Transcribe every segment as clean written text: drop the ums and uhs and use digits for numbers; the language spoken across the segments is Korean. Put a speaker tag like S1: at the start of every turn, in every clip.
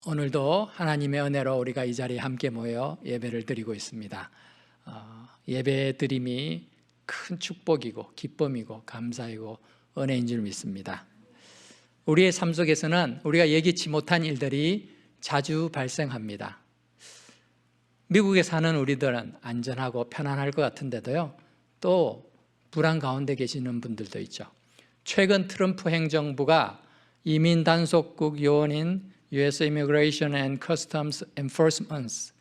S1: 오늘도 하나님의 은혜로 우리가 이 자리에 함께 모여 예배를 드리고 있습니다. 예배 드림이 큰 축복이고 기쁨이고 감사이고 은혜인 줄 믿습니다. 우리의 삶 속에서는 우리가 예기치 못한 일들이 자주 발생합니다. 미국에 사는 우리들은 안전하고 편안할 것 같은데도요, 또 불안 가운데 계시는 분들도 있죠. 최근 트럼프 행정부가 이민 단속국 요원인 US Immigration and Customs Enforcement,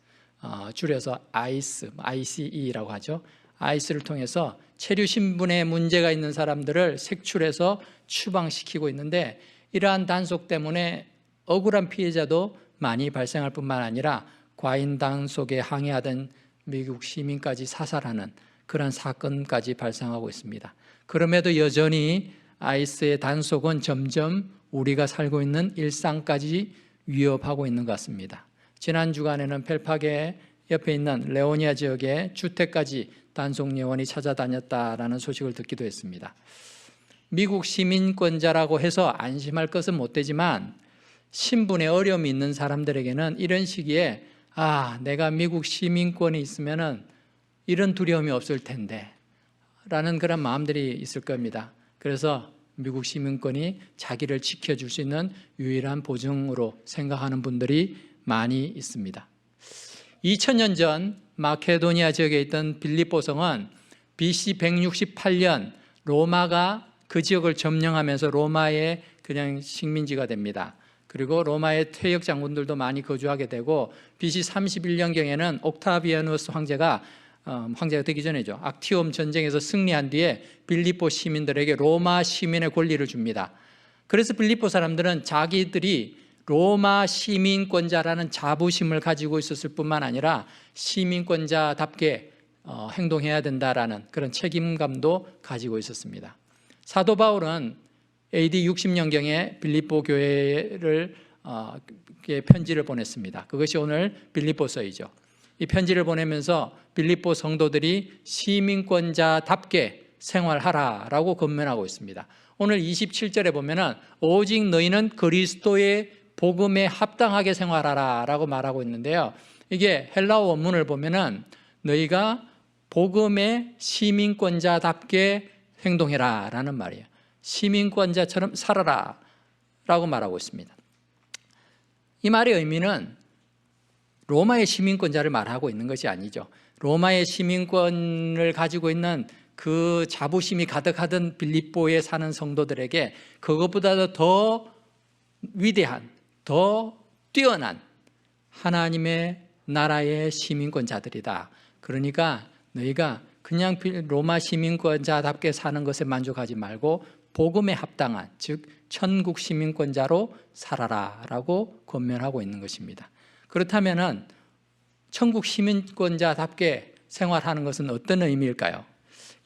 S1: 줄여서 ICE라고 하죠. ICE를 통해서 체류 신분에 문제가 있는 사람들을 색출해서 추방시키고 있는데, 이러한 단속 때문에 억울한 피해자도 많이 발생할 뿐만 아니라 과잉 단속에 항의하던 미국 시민까지 사살하는 그런 사건까지 발생하고 있습니다. 그럼에도 여전히 ICE의 단속은 점점 우리가 살고 있는 일상까지 위협하고 있는 것 같습니다. 지난 주간에는 펠파게 옆에 있는 레오니아 지역에 주택까지 단속 요원이 찾아다녔다라는 소식을 듣기도 했습니다. 미국 시민권자라고 해서 안심할 것은 못 되지만, 신분에 어려움이 있는 사람들에게는 이런 시기에 내가 미국 시민권이 있으면은 이런 두려움이 없을 텐데 라는 그런 마음들이 있을 겁니다. 그래서 미국 시민권이 자기를 지켜줄 수 있는 유일한 보증으로 생각하는 분들이 많이 있습니다. 2000년 전 마케도니아 지역에 있던 빌립보 성은 BC 168년 로마가 그 지역을 점령하면서 로마의 그냥 식민지가 됩니다. 그리고 로마의 퇴역 장군들도 많이 거주하게 되고, BC 31년경에는 옥타비아누스 황제가 되기 전에죠, 악티움 전쟁에서 승리한 뒤에 빌립보 시민들에게 로마 시민의 권리를 줍니다. 그래서 빌립보 사람들은 자기들이 로마 시민권자라는 자부심을 가지고 있었을 뿐만 아니라 시민권자답게 행동해야 된다라는 그런 책임감도 가지고 있었습니다. 사도 바울은 AD 60년경에 빌립보 교회를 편지를 보냈습니다. 그것이 오늘 빌립보서이죠. 이 편지를 보내면서 빌립보 성도들이 시민권자답게 생활하라라고 권면하고 있습니다. 오늘 27절에 보면은 오직 너희는 그리스도의 복음에 합당하게 생활하라라고 말하고 있는데요, 이게 헬라어 원문을 보면은 너희가 복음의 시민권자답게 행동해라라는 말이에요. 시민권자처럼 살아라라고 말하고 있습니다. 이 말의 의미는 로마의 시민권자를 말하고 있는 것이 아니죠. 로마의 시민권을 가지고 있는 그 자부심이 가득하던 빌립보에 사는 성도들에게 그것보다도 더 위대한, 더 뛰어난 하나님의 나라의 시민권자들이다. 그러니까 너희가 그냥 로마 시민권자답게 사는 것에 만족하지 말고 복음에 합당한, 즉 천국 시민권자로 살아라라고 권면하고 있는 것입니다. 그렇다면 천국 시민권자답게 생활하는 것은 어떤 의미일까요?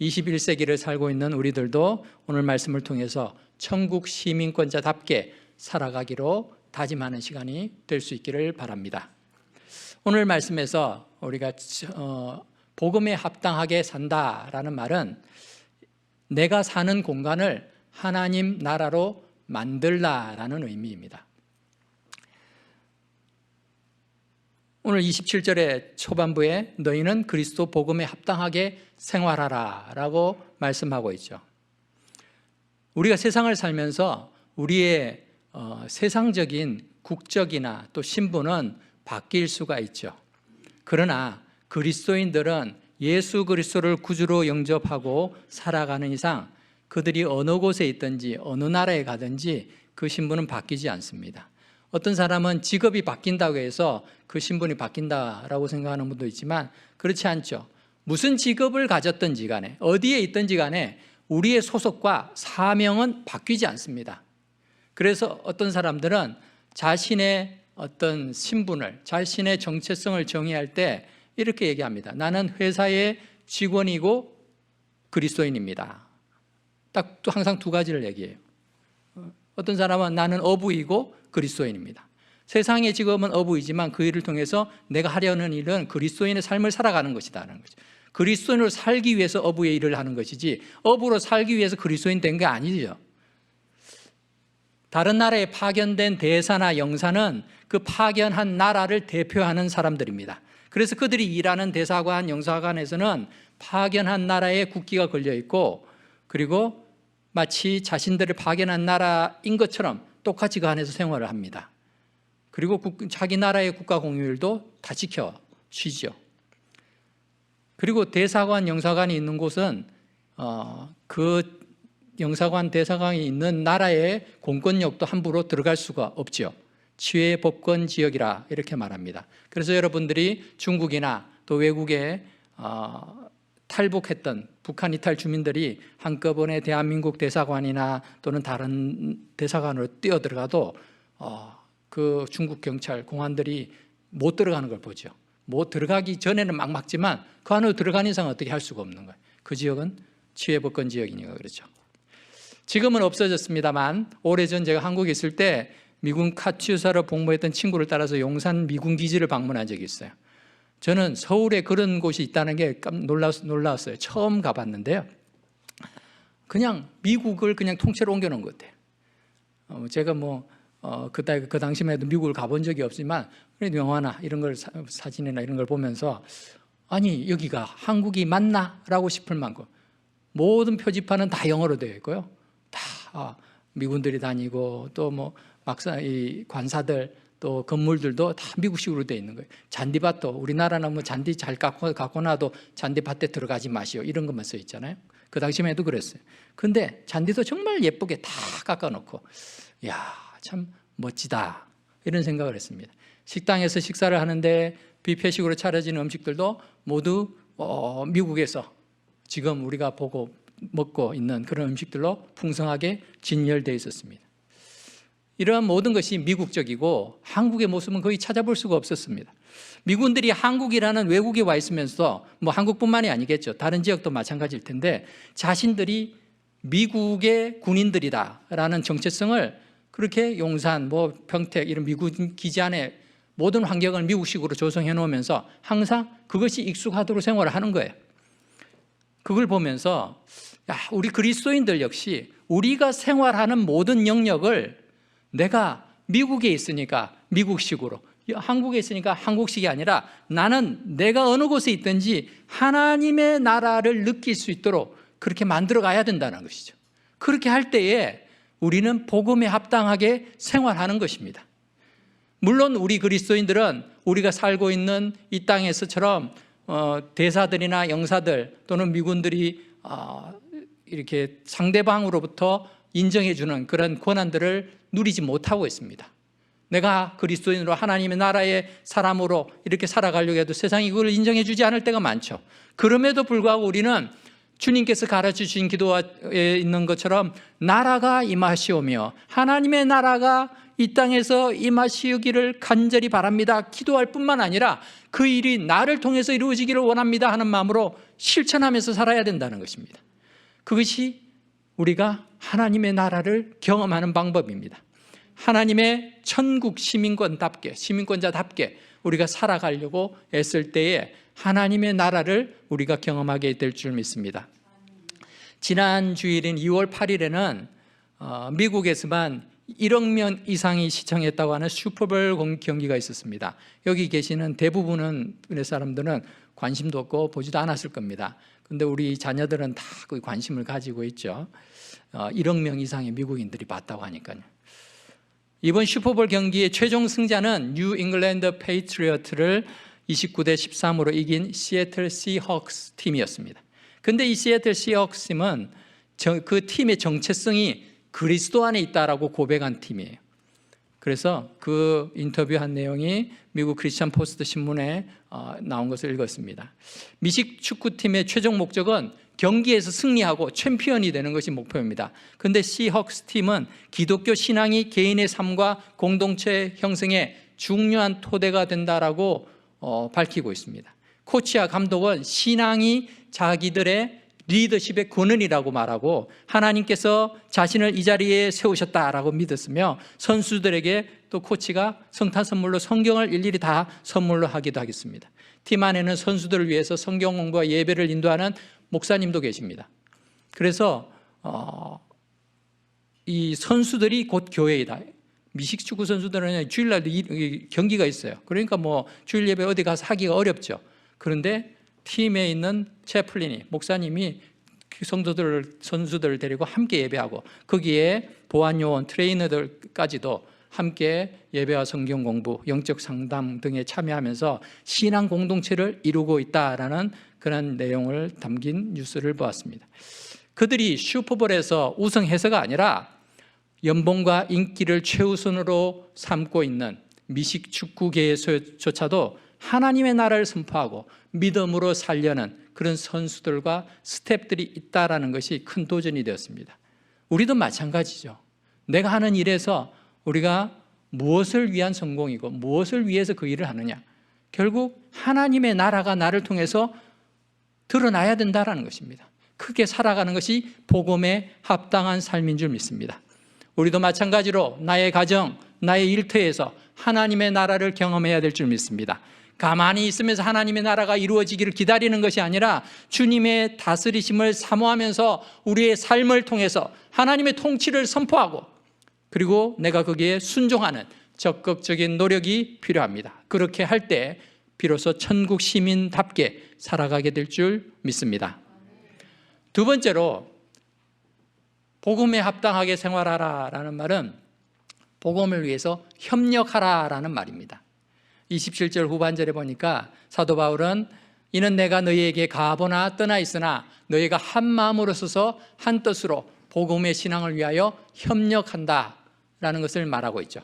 S1: 21세기를 살고 있는 우리들도 오늘 말씀을 통해서 천국 시민권자답게 살아가기로 다짐하는 시간이 될 수 있기를 바랍니다. 오늘 말씀에서 우리가 복음에 합당하게 산다라는 말은 내가 사는 공간을 하나님 나라로 만들라라는 의미입니다. 오늘 27절의 초반부에 너희는 그리스도 복음에 합당하게 생활하라 라고 말씀하고 있죠. 우리가 세상을 살면서 우리의 세상적인 국적이나 또 신분은 바뀔 수가 있죠. 그러나 그리스도인들은 예수 그리스도를 구주로 영접하고 살아가는 이상 그들이 어느 곳에 있든지 어느 나라에 가든지 그 신분은 바뀌지 않습니다. 어떤 사람은 직업이 바뀐다고 해서 그 신분이 바뀐다라고 생각하는 분도 있지만 그렇지 않죠. 무슨 직업을 가졌든지 간에 어디에 있든지 간에 우리의 소속과 사명은 바뀌지 않습니다. 그래서 어떤 사람들은 자신의 어떤 신분을, 자신의 정체성을 정의할 때 이렇게 얘기합니다. 나는 회사의 직원이고 그리스도인입니다. 딱 항상 두 가지를 얘기해요. 어떤 사람은 나는 어부이고 그리스도인입니다. 세상의 직업은 어부이지만 그 일을 통해서 내가 하려는 일은 그리스도인의 삶을 살아가는 것이다라는 거죠. 그리스도인으로 살기 위해서 어부의 일을 하는 것이지 어부로 살기 위해서 그리스도인 된 게 아니죠. 다른 나라에 파견된 대사나 영사는 그 파견한 나라를 대표하는 사람들입니다. 그래서 그들이 일하는 대사관, 영사관에서는 파견한 나라의 국기가 걸려 있고, 그리고 마치 자신들을 파견한 나라인 것처럼 똑같이 그 안에서 생활을 합니다. 그리고 자기 나라의 국가 공휴일도 다 지켜쉬죠. 그리고 대사관, 영사관이 있는 곳은 그 영사관, 대사관이 있는 나라의 공권력도 함부로 들어갈 수가 없죠. 치외 법권 지역이라 이렇게 말합니다. 그래서 여러분들이 중국이나 또 외국에 탈북했던 북한 이탈 주민들이 한꺼번에 대한민국 대사관이나 또는 다른 대사관으로 뛰어들어가도 그 중국 경찰, 공안들이 못 들어가는 걸 보죠. 못 들어가기 전에는 막 막지만 그 안으로 들어간 이상 어떻게 할 수가 없는 거예요. 그 지역은 치외 법권 지역이니까 그렇죠. 지금은 없어졌습니다만 오래전 제가 한국에 있을 때 미군 카tyusha로 복무했던 친구를 따라서 용산 미군 기지를 방문한 적이 있어요. 저는 서울에 그런 곳이 있다는 게 놀라웠어요. 처음 가봤는데요. 그냥 미국을 그냥 통째로 옮겨놓은 것 같아요. 제가 그 당시만 해도 미국을 가본 적이 없지만 그래도 영화나 이런 걸 사진이나 이런 걸 보면서 아니 여기가 한국이 맞나? 라고 싶을 만큼 모든 표지판은 다 영어로 되어 있고요. 다 미군들이 다니고 또 막상 이 관사들 또 건물들도 다 미국식으로 되어 있는 거예요. 잔디밭도 우리나라는 잔디 잘 갖고 놔도 잔디밭에 들어가지 마시오 이런 것만 써 있잖아요. 그 당시만 해도 그랬어요. 근데 잔디도 정말 예쁘게 다 깎아놓고 이야 참 멋지다 이런 생각을 했습니다. 식당에서 식사를 하는데 뷔페식으로 차려지는 음식들도 모두 미국에서 지금 우리가 보고 먹고 있는 그런 음식들로 풍성하게 진열되어 있었습니다. 이러한 모든 것이 미국적이고 한국의 모습은 거의 찾아볼 수가 없었습니다. 미군들이 한국이라는 외국에 와 있으면서 한국뿐만이 아니겠죠. 다른 지역도 마찬가지일 텐데 자신들이 미국의 군인들이다라는 정체성을 그렇게 용산, 평택 이런 미군 기지 안에 모든 환경을 미국식으로 조성해 놓으면서 항상 그것이 익숙하도록 생활을 하는 거예요. 그걸 보면서 우리 그리스도인들 역시 우리가 생활하는 모든 영역을 내가 미국에 있으니까 미국식으로, 한국에 있으니까 한국식이 아니라 나는 내가 어느 곳에 있든지 하나님의 나라를 느낄 수 있도록 그렇게 만들어 가야 된다는 것이죠. 그렇게 할 때에 우리는 복음에 합당하게 생활하는 것입니다. 물론 우리 그리스도인들은 우리가 살고 있는 이 땅에서처럼 대사들이나 영사들 또는 미군들이 이렇게 상대방으로부터 인정해 주는 그런 권한들을 누리지 못하고 있습니다. 내가 그리스도인으로 하나님의 나라의 사람으로 이렇게 살아가려고 해도 세상이 그걸 인정해 주지 않을 때가 많죠. 그럼에도 불구하고 우리는 주님께서 가르쳐주신 기도에 있는 것처럼 나라가 임하시오며 하나님의 나라가 이 땅에서 임하시기를 간절히 바랍니다. 기도할 뿐만 아니라 그 일이 나를 통해서 이루어지기를 원합니다 하는 마음으로 실천하면서 살아야 된다는 것입니다. 그것이 우리가 하나님의 나라를 경험하는 방법입니다. 하나님의 천국 시민권자답게 우리가 살아가려고 애쓸 때에 하나님의 나라를 우리가 경험하게 될 줄 믿습니다. 지난 주일인 2월 8일에는 미국에서만 1억 명 이상이 시청했다고 하는 슈퍼볼 경기가 있었습니다. 여기 계시는 대부분의 사람들은 관심도 없고 보지도 않았을 겁니다. 근데 우리 자녀들은 다 그 관심을 가지고 있죠. 1억 명 이상의 미국인들이 봤다고 하니까요. 이번 슈퍼볼 경기의 최종 승자는 뉴 잉글랜드 페이트리어트를 29대 13으로 이긴 시애틀 시헉스 팀이었습니다. 근데 이 시애틀 시헉스 팀은 그 팀의 정체성이 그리스도 안에 있다라고 고백한 팀이에요. 그래서 그 인터뷰한 내용이 미국 크리스천 포스트 신문에 나온 것을 읽었습니다. 미식 축구팀의 최종 목적은 경기에서 승리하고 챔피언이 되는 것이 목표입니다. 그런데 시헉스 팀은 기독교 신앙이 개인의 삶과 공동체 형성에 중요한 토대가 된다라고 밝히고 있습니다. 코치와 감독은 신앙이 자기들의 리더십의 근원이라고 말하고 하나님께서 자신을 이 자리에 세우셨다라고 믿었으며 선수들에게 또 코치가 성탄 선물로 성경을 일일이 다 선물로 하기도 하겠습니다. 팀 안에는 선수들을 위해서 성경 공부와 예배를 인도하는 목사님도 계십니다. 그래서 이 선수들이 곧 교회이다. 미식축구 선수들은 주일날도 경기가 있어요. 그러니까 뭐 주일 예배 어디 가서 하기가 어렵죠. 그런데 팀에 있는 채플린이, 목사님이 선수들을 데리고 함께 예배하고 거기에 보안요원, 트레이너들까지도 함께 예배와 성경 공부, 영적 상담 등에 참여하면서 신앙 공동체를 이루고 있다라는 그런 내용을 담긴 뉴스를 보았습니다. 그들이 슈퍼볼에서 우승해서가 아니라 연봉과 인기를 최우선으로 삼고 있는 미식 축구계에서조차도 하나님의 나라를 선포하고 믿음으로 살려는 그런 선수들과 스태프들이 있다라는 것이 큰 도전이 되었습니다. 우리도 마찬가지죠. 내가 하는 일에서 우리가 무엇을 위한 성공이고 무엇을 위해서 그 일을 하느냐, 결국 하나님의 나라가 나를 통해서 드러나야 된다라는 것입니다. 크게 살아가는 것이 복음에 합당한 삶인 줄 믿습니다. 우리도 마찬가지로 나의 가정, 나의 일터에서 하나님의 나라를 경험해야 될 줄 믿습니다. 가만히 있으면서 하나님의 나라가 이루어지기를 기다리는 것이 아니라 주님의 다스리심을 사모하면서 우리의 삶을 통해서 하나님의 통치를 선포하고, 그리고 내가 거기에 순종하는 적극적인 노력이 필요합니다. 그렇게 할 때 비로소 천국 시민답게 살아가게 될 줄 믿습니다. 두 번째로, 복음에 합당하게 생활하라라는 말은 복음을 위해서 협력하라라는 말입니다. 27절 후반절에 보니까 사도 바울은 이는 내가 너희에게 가보나 떠나 있으나 너희가 한 마음으로 서서 한 뜻으로 복음의 신앙을 위하여 협력한다라는 것을 말하고 있죠.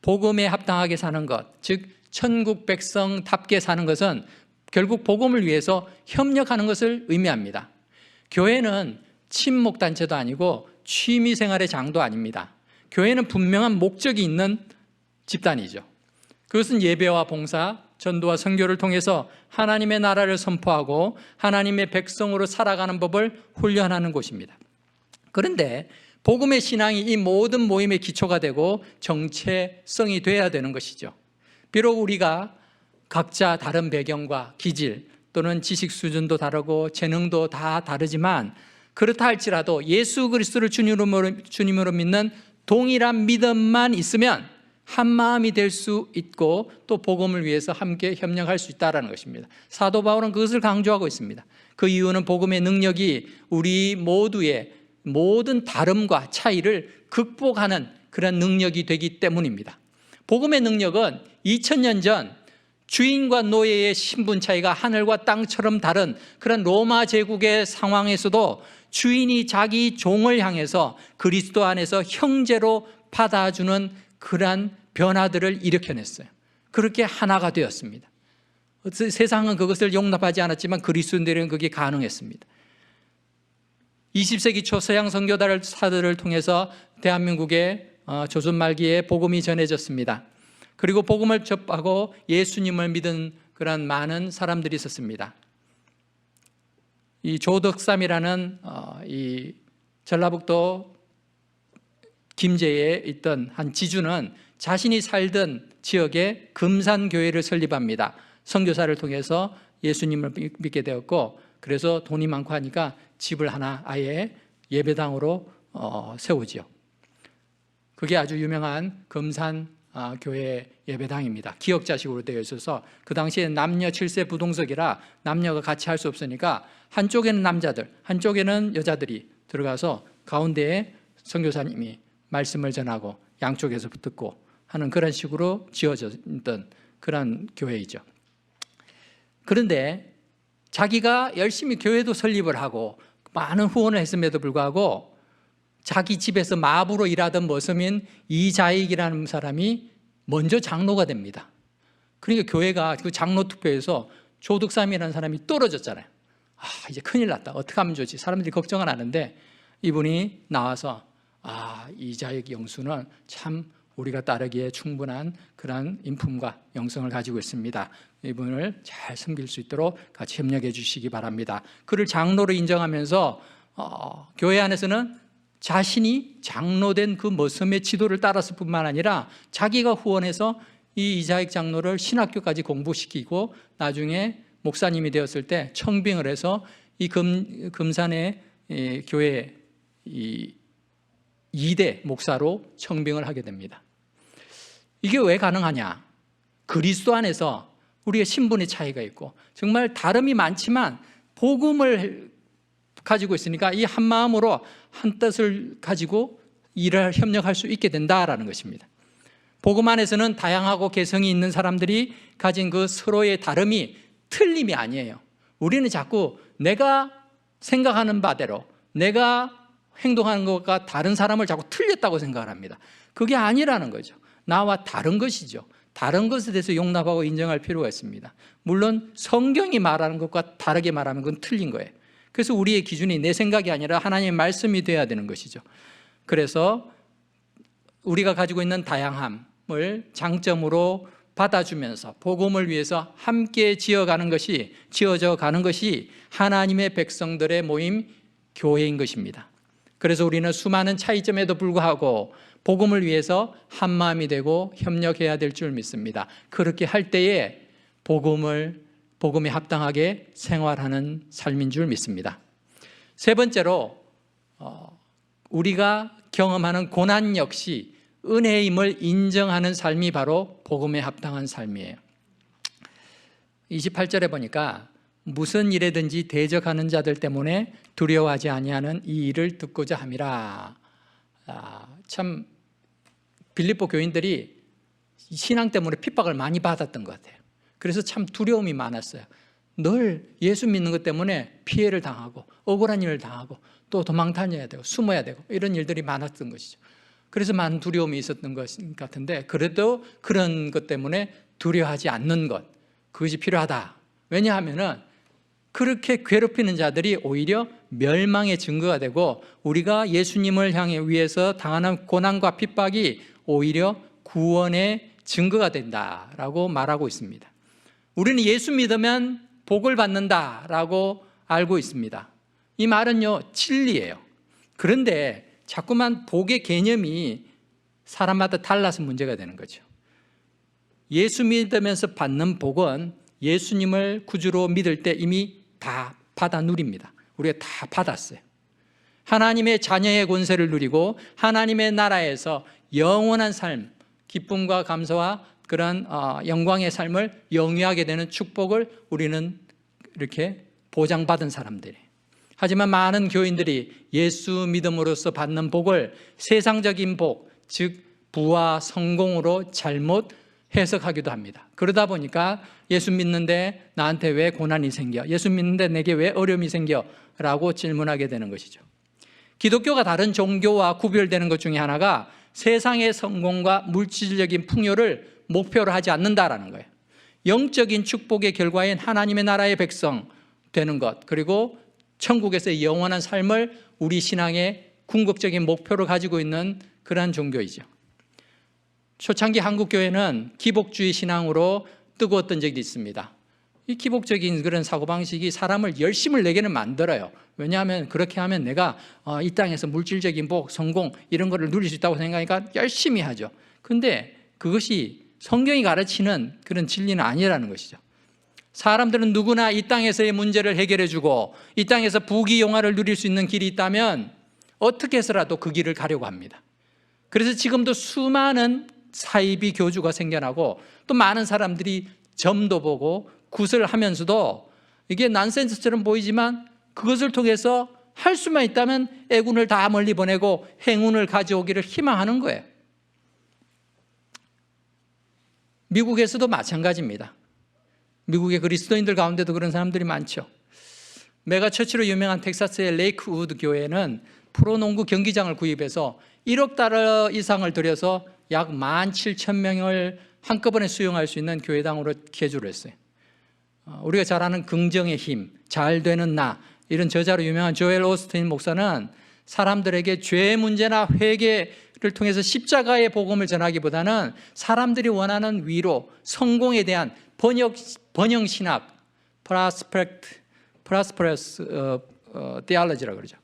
S1: 복음에 합당하게 사는 것, 즉 천국 백성답게 사는 것은 결국 복음을 위해서 협력하는 것을 의미합니다. 교회는 친목단체도 아니고 취미생활의 장도 아닙니다. 교회는 분명한 목적이 있는 집단이죠. 그것은 예배와 봉사, 전도와 선교를 통해서 하나님의 나라를 선포하고 하나님의 백성으로 살아가는 법을 훈련하는 곳입니다. 그런데 복음의 신앙이 이 모든 모임의 기초가 되고 정체성이 되어야 되는 것이죠. 비록 우리가 각자 다른 배경과 기질 또는 지식 수준도 다르고 재능도 다 다르지만, 그렇다 할지라도 예수 그리스도를 주님으로 믿는 동일한 믿음만 있으면 한 마음이 될 수 있고 또 복음을 위해서 함께 협력할 수 있다는 것입니다. 사도 바울은 그것을 강조하고 있습니다. 그 이유는 복음의 능력이 우리 모두의 모든 다름과 차이를 극복하는 그런 능력이 되기 때문입니다. 복음의 능력은 2000년 전 주인과 노예의 신분 차이가 하늘과 땅처럼 다른 그런 로마 제국의 상황에서도 주인이 자기 종을 향해서 그리스도 안에서 형제로 받아주는 그러한 변화들을 일으켜냈어요. 그렇게 하나가 되었습니다. 세상은 그것을 용납하지 않았지만 그리스도인들은 그게 가능했습니다. 20세기 초 서양 선교사들을 통해서 대한민국의 조선 말기에 복음이 전해졌습니다. 그리고 복음을 접하고 예수님을 믿은 그런 많은 사람들이 있었습니다. 이 조덕삼이라는 이 전라북도 김제에 있던 한 지주는 자신이 살던 지역에 금산교회를 설립합니다. 선교사를 통해서 예수님을 믿게 되었고, 그래서 돈이 많고 하니까 집을 하나 아예 예배당으로 세우죠. 그게 아주 유명한 금산교회 예배당입니다. 기역자식으로 되어 있어서 그 당시에 남녀 7세 부동석이라 남녀가 같이 할 수 없으니까 한쪽에는 남자들, 한쪽에는 여자들이 들어가서 가운데에 선교사님이 말씀을 전하고 양쪽에서 듣고 하는 그런 식으로 지어졌던 그런 교회이죠. 그런데 자기가 열심히 교회도 설립을 하고 많은 후원을 했음에도 불구하고 자기 집에서 마부로 일하던 머슴인 이자익이라는 사람이 먼저 장로가 됩니다. 그러니까 교회가 그 장로 투표에서 조덕삼이라는 사람이 떨어졌잖아요. 이제 큰일 났다. 어떻게 하면 좋지? 사람들이 걱정은 하는데 이분이 나와서 이자익 영수는 참 우리가 따르기에 충분한 그런 인품과 영성을 가지고 있습니다. 이분을 잘 섬길 수 있도록 같이 협력해 주시기 바랍니다. 그를 장로로 인정하면서 교회 안에서는 자신이 장로된 그 머슴의 지도를 따랐을 뿐만 아니라 자기가 후원해서 이 이자익 장로를 신학교까지 공부시키고 나중에 목사님이 되었을 때 청빙을 해서 이 금산의 교회 이 2대 목사로 청빙을 하게 됩니다. 이게 왜 가능하냐? 그리스도 안에서 우리의 신분의 차이가 있고 정말 다름이 많지만 복음을 가지고 있으니까 이 한 마음으로 한 뜻을 가지고 일을 협력할 수 있게 된다라는 것입니다. 복음 안에서는 다양하고 개성이 있는 사람들이 가진 그 서로의 다름이 틀림이 아니에요. 우리는 자꾸 내가 생각하는 바대로 내가 행동하는 것과 다른 사람을 자꾸 틀렸다고 생각을 합니다. 그게 아니라는 거죠. 나와 다른 것이죠. 다른 것에 대해서 용납하고 인정할 필요가 있습니다. 물론 성경이 말하는 것과 다르게 말하면 그건 틀린 거예요. 그래서 우리의 기준이 내 생각이 아니라 하나님의 말씀이 되어야 되는 것이죠. 그래서 우리가 가지고 있는 다양함을 장점으로 받아주면서 복음을 위해서 함께 지어져 가는 것이 하나님의 백성들의 모임 교회인 것입니다. 그래서 우리는 수많은 차이점에도 불구하고 복음을 위해서 한마음이 되고 협력해야 될 줄 믿습니다. 그렇게 할 때에 복음에 합당하게 생활하는 삶인 줄 믿습니다. 세 번째로 우리가 경험하는 고난 역시 은혜임을 인정하는 삶이 바로 복음에 합당한 삶이에요. 28절에 보니까 무슨 일에든지 대적하는 자들 때문에 두려워하지 아니하는 이 일을 듣고자 함이라. 참 빌립보 교인들이 신앙 때문에 핍박을 많이 받았던 것 같아요. 그래서 참 두려움이 많았어요. 늘 예수 믿는 것 때문에 피해를 당하고 억울한 일을 당하고 또 도망 다녀야 되고 숨어야 되고 이런 일들이 많았던 것이죠. 그래서 많은 두려움이 있었던 것 같은데 그래도 그런 것 때문에 두려워하지 않는 것, 그것이 필요하다. 왜냐하면 그렇게 괴롭히는 자들이 오히려 멸망의 증거가 되고 우리가 예수님을 향해 위해서 당하는 고난과 핍박이 오히려 구원의 증거가 된다라고 말하고 있습니다. 우리는 예수 믿으면 복을 받는다라고 알고 있습니다. 이 말은요 진리예요. 그런데 자꾸만 복의 개념이 사람마다 달라서 문제가 되는 거죠. 예수 믿으면서 받는 복은 예수님을 구주로 믿을 때 이미 다 받아 누립니다. 우리가 다 받았어요. 하나님의 자녀의 권세를 누리고 하나님의 나라에서 영원한 삶, 기쁨과 감사와 그런 영광의 삶을 영위하게 되는 축복을 우리는 이렇게 보장받은 사람들이에요. 하지만 많은 교인들이 예수 믿음으로써 받는 복을 세상적인 복, 즉 부와 성공으로 잘못 해석하기도 합니다. 그러다 보니까 예수 믿는데 나한테 왜 고난이 생겨? 예수 믿는데 내게 왜 어려움이 생겨? 라고 질문하게 되는 것이죠. 기독교가 다른 종교와 구별되는 것 중에 하나가 세상의 성공과 물질적인 풍요를 목표로 하지 않는다라는 거예요. 영적인 축복의 결과인 하나님의 나라의 백성 되는 것, 그리고 천국에서의 영원한 삶을 우리 신앙의 궁극적인 목표로 가지고 있는 그러한 종교이죠. 초창기 한국교회는 기복주의 신앙으로 뜨거웠던 적이 있습니다. 이 기복적인 그런 사고방식이 사람을 열심을 내게는 만들어요. 왜냐하면 그렇게 하면 내가 이 땅에서 물질적인 복, 성공 이런 거를 누릴 수 있다고 생각하니까 열심히 하죠. 근데 그것이 성경이 가르치는 그런 진리는 아니라는 것이죠. 사람들은 누구나 이 땅에서의 문제를 해결해주고 이 땅에서 부귀영화를 누릴 수 있는 길이 있다면 어떻게 해서라도 그 길을 가려고 합니다. 그래서 지금도 수많은 사이비 교주가 생겨나고 또 많은 사람들이 점도 보고 굿을 하면서도 이게 난센스처럼 보이지만 그것을 통해서 할 수만 있다면 애군을 다 멀리 보내고 행운을 가져오기를 희망하는 거예요. 미국에서도 마찬가지입니다. 미국의 그리스도인들 가운데도 그런 사람들이 많죠. 메가처치로 유명한 텍사스의 레이크우드 교회는 프로농구 경기장을 구입해서 1억 달러 이상을 들여서 약 17,000명을 한꺼번에 수용할 수 있는 교회당으로 개조를 했어요. 우리가 잘 아는 긍정의 힘, 잘 되는 나, 이런 저자로 유명한 조엘 오스틴 목사는 사람들에게 죄의 문제나 회개를 통해서 십자가의 복음을 전하기보다는 사람들이 원하는 위로, 성공에 대한 번영신학, 프라스퍼러스 테올로지라고 그러죠.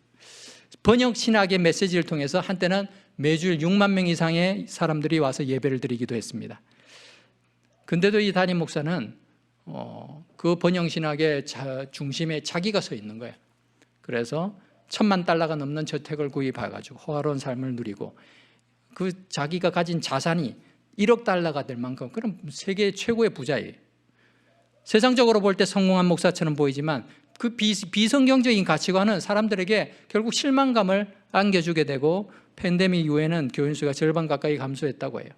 S1: 번영신학의 메시지를 통해서 한때는 매주일 6만 명 이상의 사람들이 와서 예배를 드리기도 했습니다. 근데도 이 담임 목사는 그 번영신학의 중심에 자기가 서 있는 거예요. 그래서 $10,000가 넘는 저택을 구입해가지고 호화로운 삶을 누리고 그 자기가 가진 자산이 $1억 될 만큼 그런 세계 최고의 부자예요. 세상적으로 볼 때 성공한 목사처럼 보이지만 그 비성경적인 가치관은 사람들에게 결국 실망감을 안겨주게 되고 팬데믹 이후에는 교인 수가 절반 가까이 감소했다고 해요.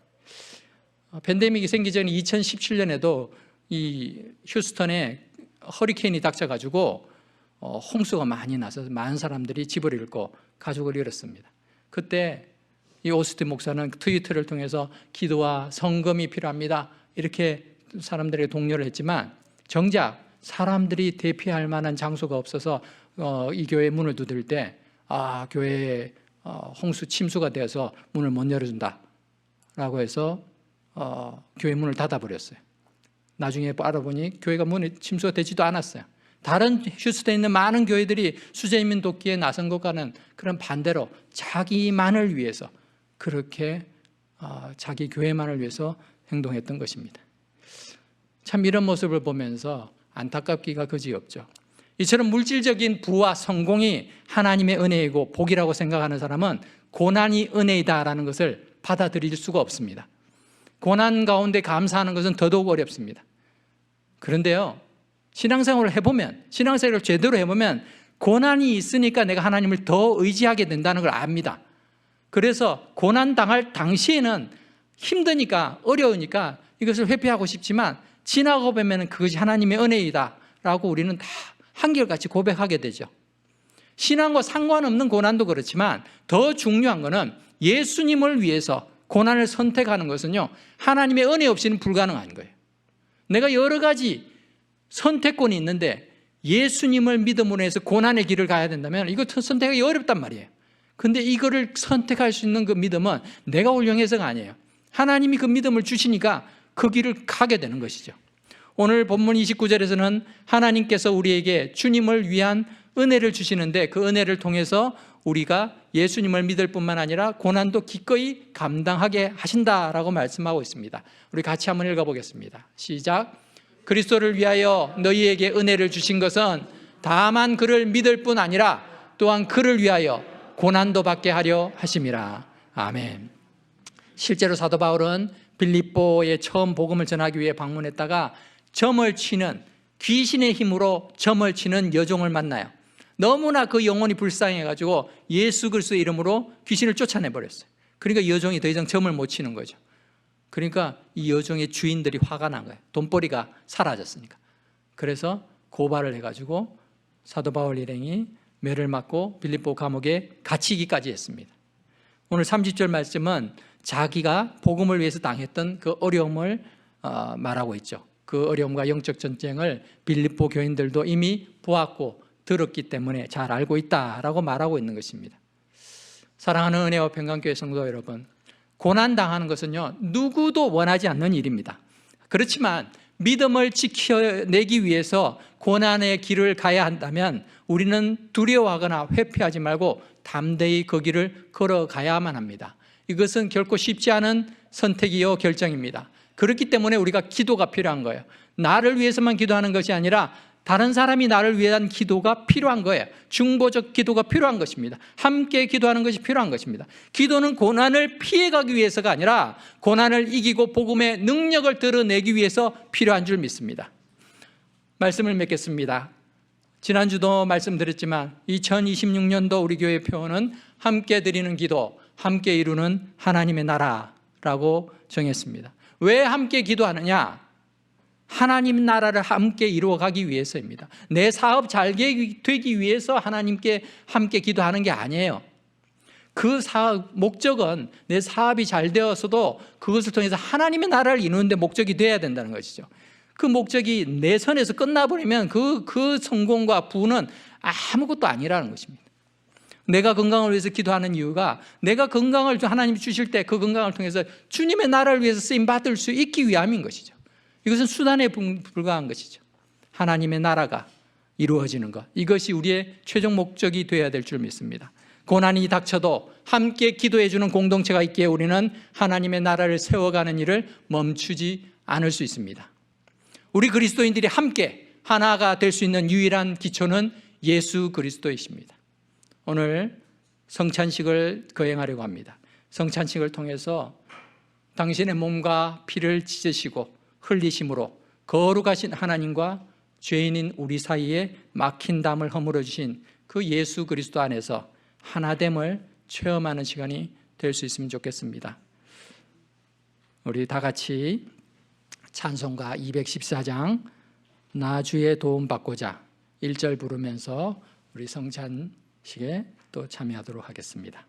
S1: 팬데믹이 생기기 전에 2017년에도 이 휴스턴에 허리케인이 닥쳐가지고 홍수가 많이 나서 많은 사람들이 집을 잃고 가족을 잃었습니다. 그때 이 오스틴 목사는 트위터를 통해서 기도와 성금이 필요합니다 이렇게 사람들에게 독려를 했지만 정작 사람들이 대피할 만한 장소가 없어서 이 교회 문을 두들 때 교회에 홍수 침수가 되어서 문을 못 열어준다 라고 해서 교회 문을 닫아버렸어요. 나중에 알아보니 교회가 문이 침수가 되지도 않았어요. 다른 휴스턴에 있는 많은 교회들이 수재인민 돕기에 나선 것과는 그런 반대로 자기만을 위해서 그렇게 자기 교회만을 위해서 행동했던 것입니다. 참 이런 모습을 보면서 안타깝기가 그지없죠. 이처럼 물질적인 부와 성공이 하나님의 은혜이고 복이라고 생각하는 사람은 고난이 은혜이다라는 것을 받아들일 수가 없습니다. 고난 가운데 감사하는 것은 더더욱 어렵습니다. 그런데요, 신앙생활을 해보면, 신앙생활을 제대로 해보면 고난이 있으니까 내가 하나님을 더 의지하게 된다는 걸 압니다. 그래서 고난 당할 당시에는 힘드니까, 어려우니까 이것을 회피하고 싶지만 지나고 보면 그것이 하나님의 은혜이다 라고 우리는 다 한결같이 고백하게 되죠. 신앙과 상관없는 고난도 그렇지만 더 중요한 것은 예수님을 위해서 고난을 선택하는 것은요, 하나님의 은혜 없이는 불가능한 거예요. 내가 여러 가지 선택권이 있는데 예수님을 믿음으로 해서 고난의 길을 가야 된다면 이거 선택하기 어렵단 말이에요. 근데 이거를 선택할 수 있는 그 믿음은 내가 훌륭해서가 아니에요. 하나님이 그 믿음을 주시니까 그 길을 가게 되는 것이죠. 오늘 본문 29절에서는 하나님께서 우리에게 주님을 위한 은혜를 주시는데 그 은혜를 통해서 우리가 예수님을 믿을 뿐만 아니라 고난도 기꺼이 감당하게 하신다라고 말씀하고 있습니다. 우리 같이 한번 읽어보겠습니다. 시작. 그리스도를 위하여 너희에게 은혜를 주신 것은 다만 그를 믿을 뿐 아니라 또한 그를 위하여 고난도 받게 하려 하심이라. 아멘. 실제로 사도 바울은 빌립보에 처음 복음을 전하기 위해 방문했다가 점을 치는, 귀신의 힘으로 점을 치는 여종을 만나요. 너무나 그 영혼이 불쌍해가지고 예수 그리스도의 이름으로 귀신을 쫓아내버렸어요. 그러니까 여종이 더 이상 점을 못 치는 거죠. 그러니까 이 여종의 주인들이 화가 난 거예요. 돈벌이가 사라졌으니까. 그래서 고발을 해가지고 사도 바울 일행이 매를 맞고 빌립보 감옥에 갇히기까지 했습니다. 오늘 30절 말씀은 자기가 복음을 위해서 당했던 그 어려움을 말하고 있죠. 그 어려움과 영적 전쟁을 빌립보 교인들도 이미 보았고 들었기 때문에 잘 알고 있다라고 말하고 있는 것입니다. 사랑하는 은혜와 평강교회 성도 여러분, 고난당하는 것은요, 누구도 원하지 않는 일입니다. 그렇지만 믿음을 지켜내기 위해서 고난의 길을 가야 한다면 우리는 두려워하거나 회피하지 말고 담대히 그 길을 걸어가야만 합니다. 이것은 결코 쉽지 않은 선택이요 결정입니다. 그렇기 때문에 우리가 기도가 필요한 거예요. 나를 위해서만 기도하는 것이 아니라 다른 사람이 나를 위한 기도가 필요한 거예요. 중보적 기도가 필요한 것입니다. 함께 기도하는 것이 필요한 것입니다. 기도는 고난을 피해가기 위해서가 아니라 고난을 이기고 복음의 능력을 드러내기 위해서 필요한 줄 믿습니다. 말씀을 맺겠습니다. 지난주도 말씀드렸지만 2026년도 우리 교회 표어는 함께 드리는 기도, 함께 이루는 하나님의 나라라고 정했습니다. 왜 함께 기도하느냐? 하나님 나라를 함께 이루어가기 위해서입니다. 내 사업 잘 되기 위해서 하나님께 함께 기도하는 게 아니에요. 그 사업 목적은 내 사업이 잘 되어서도 그것을 통해서 하나님의 나라를 이루는 데 목적이 돼야 된다는 것이죠. 그 목적이 내 선에서 끝나버리면 그 성공과 부는 아무것도 아니라는 것입니다. 내가 건강을 위해서 기도하는 이유가 내가 건강을 하나님이 주실 때 그 건강을 통해서 주님의 나라를 위해서 쓰임받을 수 있기 위함인 것이죠. 이것은 수단에 불과한 것이죠. 하나님의 나라가 이루어지는 것, 이것이 우리의 최종 목적이 되어야 될 줄 믿습니다. 고난이 닥쳐도 함께 기도해 주는 공동체가 있기에 우리는 하나님의 나라를 세워가는 일을 멈추지 않을 수 있습니다. 우리 그리스도인들이 함께 하나가 될 수 있는 유일한 기초는 예수 그리스도이십니다. 오늘 성찬식을 거행하려고 합니다. 성찬식을 통해서 당신의 몸과 피를 찢으시고 흘리심으로 거룩하신 하나님과 죄인인 우리 사이에 막힌 담을 허물어 주신 그 예수 그리스도 안에서 하나됨을 체험하는 시간이 될 수 있으면 좋겠습니다. 우리 다 같이 찬송가 214장 나 주의 도움 받고자 1절 부르면서 우리 성찬식에 또 참여하도록 하겠습니다.